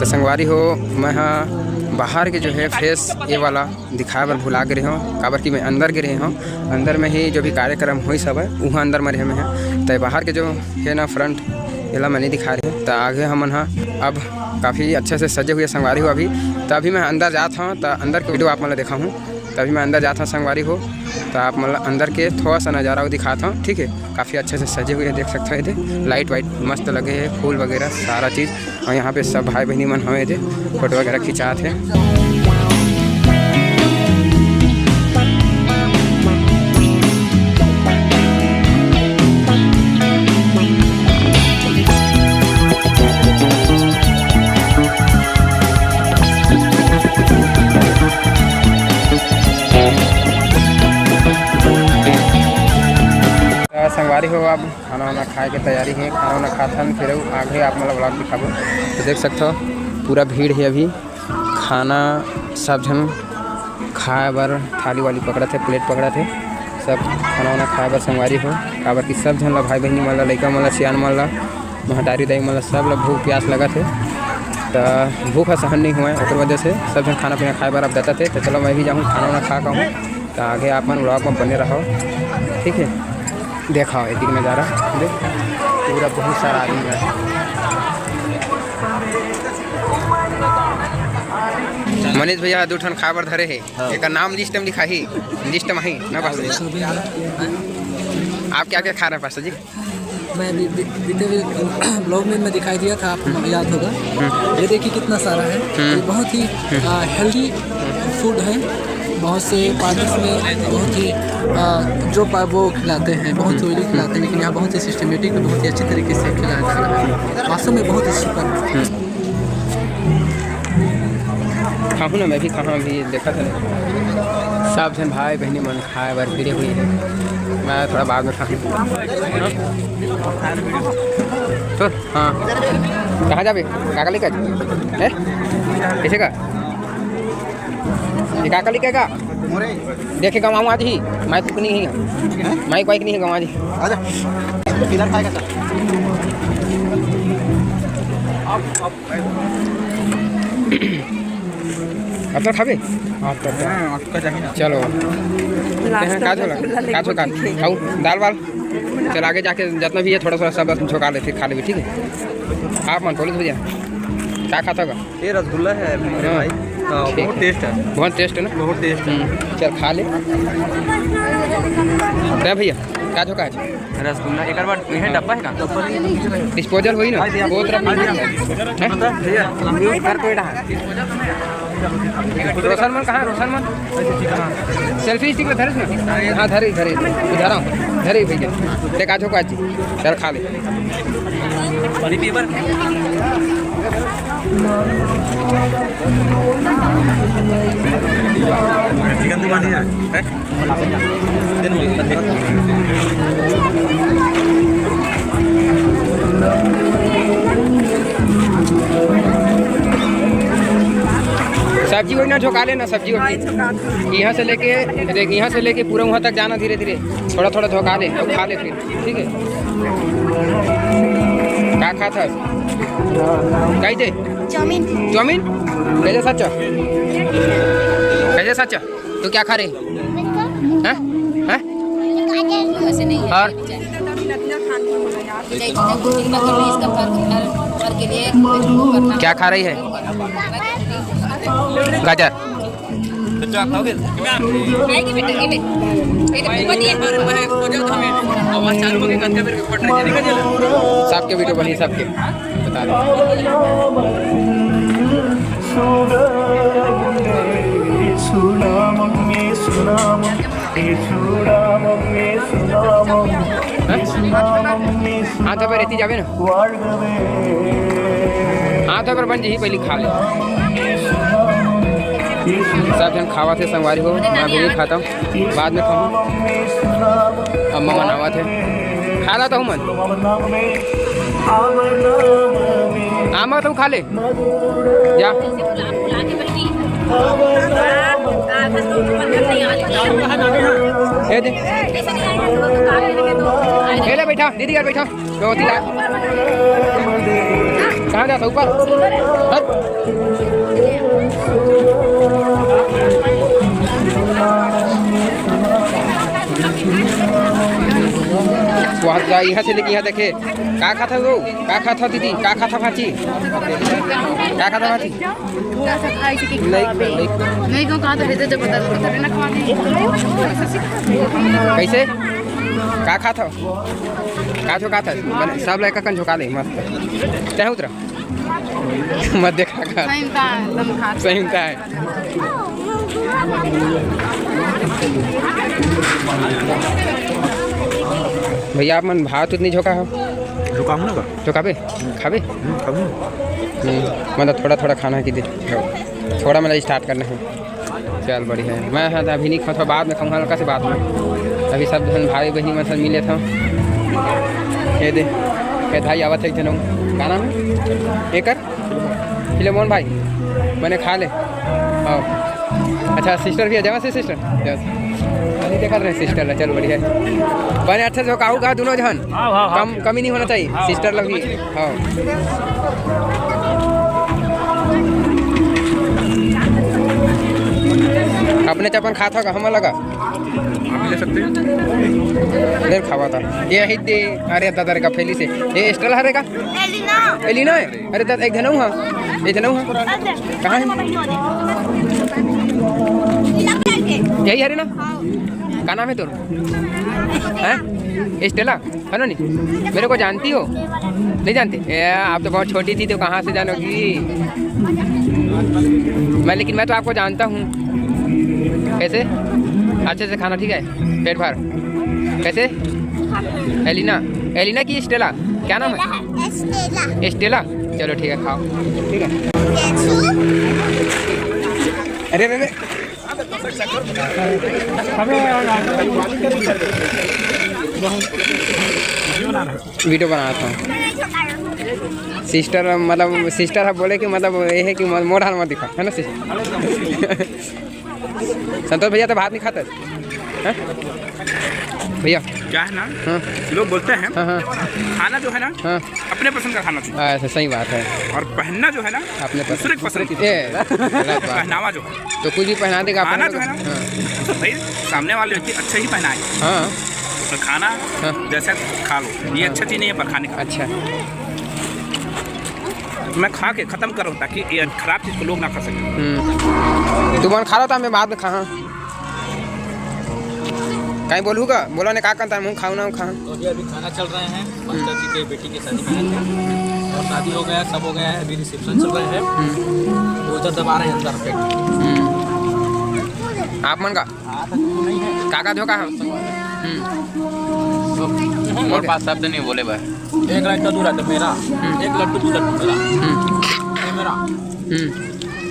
तो संगवारी हो मैं हाँ बाहर के जो है फेस ये वाला दिखाए बर भुला गए हूँ, काबर कि मैं अंदर गिरे हूँ। अंदर में ही जो भी कार्यक्रम हुई सब है वहाँ अंदर में रहे में है, तो बाहर के जो है ना फ्रंट ये मैं नहीं दिखा रहे। तो आगे हम हाँ अब काफ़ी अच्छे से सजे हुए संगवारी हो अभी। तो अभी मैं अंदर जाता हूँ, तो अंदर की वीडियो आप मतलब देखा हूँ। तभी मैं अंदर जाता हूँ संगवारी हो, तो आप मतलब अंदर के थोड़ा सा नज़ारा वो दिखाता हूँ, ठीक है। काफ़ी अच्छे से सजे हुए देख सकते हैं थे, लाइट वाइट मस्त लगे है, फूल वगैरह सारा चीज़। और यहाँ पे सब भाई बहनी मन हुए थे, फोटो वगैरह खिंचाते हैं। संगवारी हो अब खाना वाना खाए के तैयारी है, खाना वाना खाथन फिर आगे आप मतलब ब्लॉग दिखाबो। तो देख सकते हो पूरा भीड़ है अभी, खाना सब जन खाए बर थाली वाली पकड़ा थे, प्लेट पकड़ा थे, सब खाना वाना खाए बर संगवारी हो। काबर कि सब जन ला भाई बहनी मन ला, लइका मन ला, सियान मन ला, महतारी दाई मन ला, सब ला भूख प्यास लगा थे। तो भूख सहन नहीं हुआ है, वजह से सब जन खाना पीना खाए बर अब देता थे। तो चलो मैं भी जाऊँ खाना वाना खा कहूँ, तो आगे आप मन ब्लॉग में बने रहो, ठीक है। देखा एक नज़ारा देख, पूरा बहुत सारा आदमी है। मनीष भैया दो ठन खाबर धरे है, एक नाम लिस्ट में लिखा ही, लिस्ट में ही ना पास। आप क्या क्या खा रहे हैं पास जी? मैं बीते ब्लॉग में दिखाई दिया था, आपको याद होगा। ये देखिए कितना सारा है, ये बहुत ही हेल्दी फूड है। बहुत से पार्टीज में बहुत ही जो वो खिलाते हैं, बहुत से ऑयली खिलाते हैं, लेकिन यहाँ बहुत ही सिस्टमेटिक, बहुत ही अच्छे तरीके से खिलाया जा रहा है। वास्तव में बहुत ही सुपर। खाऊँ ना मैं भी कहाँ भी देखा था, सब जन भाई बहनी मन खाए बर गिरे हुई है। मैं थोड़ा बाद में खाऊँ तो हाँ। कहाँ जाबे काका लेकर है कैसे का काका लेके का देखे गवाऊँ आज ही, माइक नहीं है, माइक वाइक नहीं है गवाँ जी। अब तो खाबे चलो खाऊँ दाल वाल। चल आगे जाके जितना भी है थोड़ा थोड़ा सब झोंका ले, फिर खा ले, ठीक है। आप मन पुलिस भैया क्या खाता होगा? ये रसगुल्ला है भाई, बहुत टेस्ट है, बहुत टेस्ट है ना, बहुत टेस्ट है। चल खा ले भैया। क्या झोंका है? रसगुल्ला एक बार ये डब्बा है का डिस्पोजल हुई ना वो तरफ रोशन मन कहाँ? रोशन मन सेल्फी स्टिक में धरे ना? हाँ धरे धरे धरा धरे भैया। देख आ झोंका जी, चल खा ले। चिकन दुकान है सब्जी वही ना झोंका लेना, सब्जी यहाँ से लेके देख, यहाँ से लेके पूरा वहाँ तक जाना, धीरे धीरे थोड़ा थोड़ा झोंका ले और खा ले फिर, ठीक है। क्या खा था? कही थे चाउमीन। चाउमीन कैसे सच्चा? कैसे सच्चा? तू क्या खा रही हैं? हैं? और क्या खा रही है? गाजर। सबके वीडियो बनी, सबके बता हाँ तो रहती जावे ना, हाँ तो बन जी पहले खा ले। सब जन खावा थे संगवारी हो, मैं भी नहीं खाता हूँ, बाद में खाऊँ। अम्मा मनावा थे, खा ला तो हूँ मन आमा तो खा ले जा। ले बैठा दीदी यार, बैठा दो तीन कहाँ जाता ऊपर? वहाँ यहाँ से लेके यहाँ देखे का खाता वो का खाता दीदी का खाता भाची का खाता भाची नहीं क्यों कहा था जब बता ना कैसे का खाता का था मैंने सब लड़का कन झुका दे मस्त चाहे उतरा मत देखा का सही है भैया आप मन भात उतनी झोंका हो झुकाऊँ ना झोंकाबे खाबे मतलब थोड़ा थोड़ा खाना की दे थोड़ा मतलब स्टार्ट करना है चल बढ़िया है मैं हाँ अभी नहीं खाऊँ बाद में खाऊँगा हल्का से बाद में अभी सब धन भाई बहनी में सब मिले था ये दे क्या भाई आवत है जनों का नाम है एक फिलेमोन भाई मैंने खा ले हाँ अच्छा सिस्टर भी है जमा से सिस्टर नहीं देखा रहे सिस्टर है चल बढ़िया है बने अच्छा से काहू का दोनों जन कमी नहीं होना चाहिए सिस्टर लोग भी हाँ अपने चपन खाता का हम लगा ले सकते हैं देर खावा था ये ही दे अरे दादा का फैली से ये स्टल हरे का एलिना है अरे दादा एक धनऊ हां ये धनऊ हां कहां है यही हरे ना का नाम है तोर हैं स्टेला है ना नहीं मेरे को जानती हो नहीं जानते आप तो बहुत छोटी थी तो कहाँ से जानोगी मैं लेकिन मैं तो आपको जानता हूँ कैसे अच्छे से खाना ठीक है पेट भर कैसे एलिना की स्टेला क्या नाम है स्टेला चलो ठीक है खाओ ठीक है अरे अरे वीडियो बना था सिस्टर मतलब सिस्टर है बोले कि मतलब ये है कि मोड़ हाल मत दिखा है ना सिस्टर संतोष भैया तो भात नहीं खाते भैया क्या है ना हाँ लोग बोलते हैं हाँ खाना जो है ना हाँ अपने पसंद का खाना चाहिए ऐसा सही बात है और पहनना जो है ना अपने दूसरे की पसंद की गलत बात पहनावा जो है तो कुछ भी पहना देगा खाना जो है ना हाँ भाई सामने वाले व्यक्ति अच्छा ही पहनाए हाँ तो खाना हाँ। जैसे खा लो ये अच्छा चीज़ नहीं है पर खाने का अच्छा मैं खा के ख़त्म करूँ ताकि ये खराब चीज़ को लोग ना खा सकें तू मन खा रहा था मैं बाद में खा कहीं बोलूँगा बोला ने कहा करता मुँह खाऊँ ना खाऊँ तो अभी खाना चल रहे हैं मास्टर जी के बेटी की शादी में आए थे और शादी हो गया सब हो गया है अभी रिसेप्शन चल रहे हैं तो उधर दबा रहे हैं अंदर पेट आप मन का नहीं है काका धोखा है और पास शब्द नहीं बोले भाई एक लड्डू दूर है तो मेरा एक लड्डू दूर मेरा ये मेरा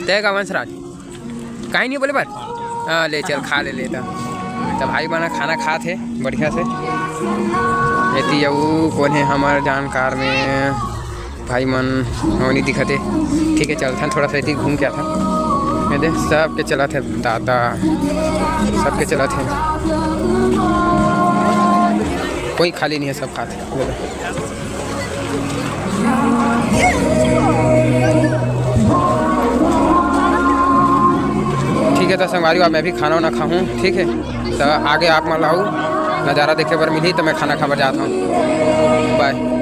तय का वंशराज कहीं नहीं बोले बार हाँ ले चल खा ले लेता तो भाई बना खाना खा थे बढ़िया से एती वो कौन है हमारे जानकार में भाई मन होनी दिखते ठीक है चलते थोड़ा सा इतनी घूम के आता मैं देख सबके चला थे दादा सबके चला थे कोई खाली नहीं है सब खाते ठीक है तो संगवारी मैं भी खाना वाना खाऊँ ठीक है तो आगे आप मैं लाऊँ नज़ारा देखे पर मिली तो मैं खाना खा जाता हूँ बाय।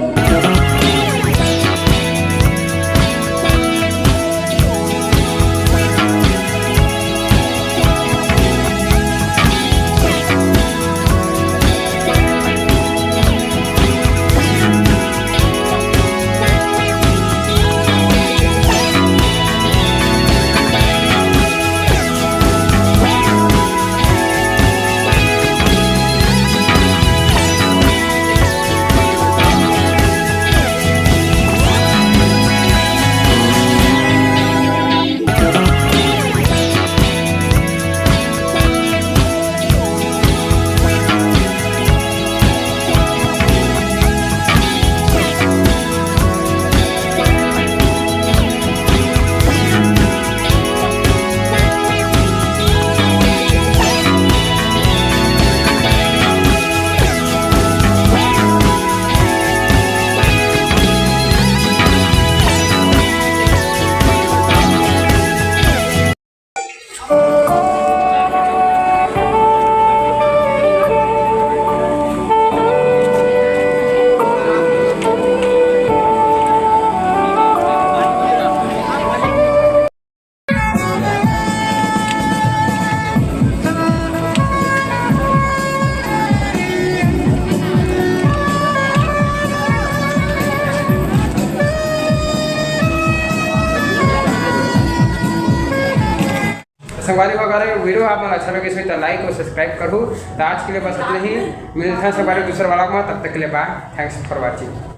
संगवारी वगैरह वीडियो आप अच्छा लगे तो लाइक और सब्सक्राइब करूँ। तो आज के लिए बस इतना ही, मिलते हैं संगवारी दूसरे वाला में, तब तक के लिए बाय, थैंक्स फॉर वॉचिंग।